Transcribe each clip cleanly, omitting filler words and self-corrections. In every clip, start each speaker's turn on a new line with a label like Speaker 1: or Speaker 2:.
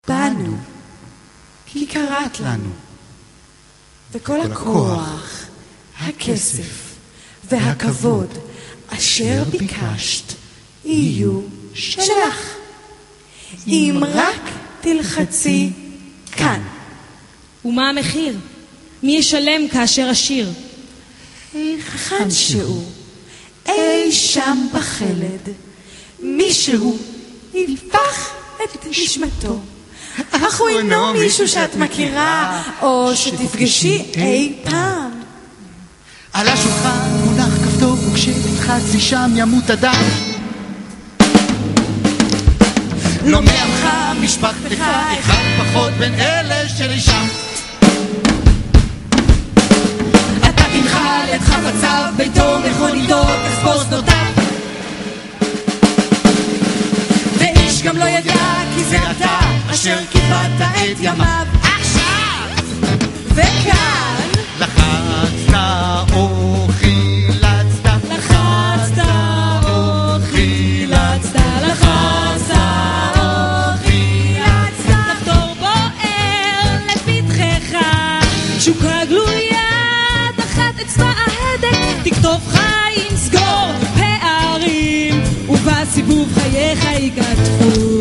Speaker 1: באנו, כי קראת לנו, וכל הכוח, הכסף והכבוד אשר ביקשת יהיו שלך. אם רק תלחצי כאן.
Speaker 2: ומה המחיר? מי ישלם כאשר אשיר?
Speaker 1: היכן שהוא, אי שם בחלד, מישהו יפח את נשמתו. אך הוא אינו מישהו שאת מכירה או שתפגשי אי פעם.
Speaker 3: על השולחן מונח כפתור, וכשתלחצי שם ימות אדם. לא מעמך משפחתך, אחד פחות בין אלה שרישם. אתה תנחל את חפציו, ביתו, מכוניתו, כספו, שדותיו. ואיש גם לא ידע כי זה אתה אשר קיבלת את ימיו. עכשיו! וכאן לחצת או חילצת, לחצת או חילצת, לחצת או חילצת.
Speaker 2: כפתור בוער לפתחך, תשוקה גלויה תחת אצבע ההדק. תכתוב חיים, סגור פערים, ובסיבוב חייך ייכתבו.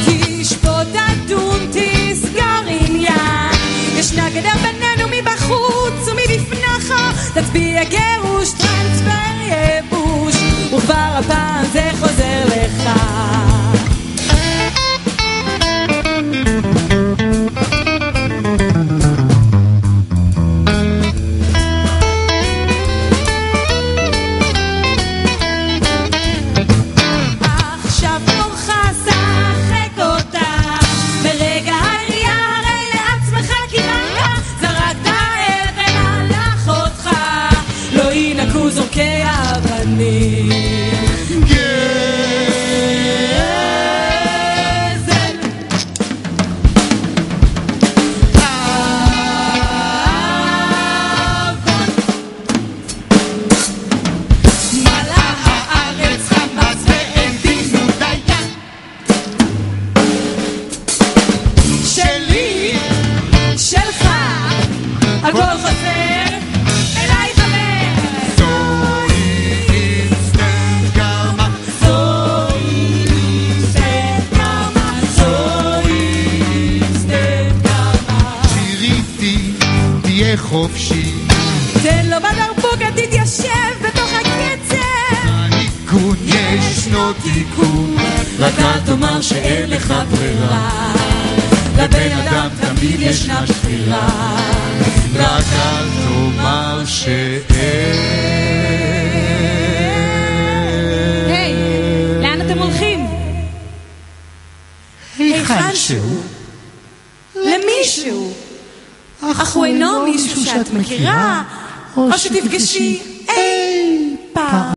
Speaker 1: תשפוט אדון, תסגר עניין, ישנה גדר בינינו מבחוץ ומבפנך. תצביע גירוש, טרנספר ייבוש, וכבר הפעם זה חוזר לך. הכל חוזר אליי חבר.
Speaker 3: זוהי אינסטנט קרמה,
Speaker 1: זוהי אינסטנט קרמה, זוהי אינסטנט קרמה.
Speaker 3: שיריתי, תהיה חופשי.
Speaker 1: תן לו בדרבוק, תתיישב בתוך הקצב.
Speaker 3: הניקון ישנו תיקון,
Speaker 1: רק אל תאמר שאין לך ברירה, לבן אדם תמיד ישנה בחירה.
Speaker 3: רק אל תאמר שאין.
Speaker 2: היי, לאן אתם הולכים?
Speaker 1: היכן שהוא, למישהו, אך הוא אינו מישהו שאת מכירה או שתפגשי אי פעם.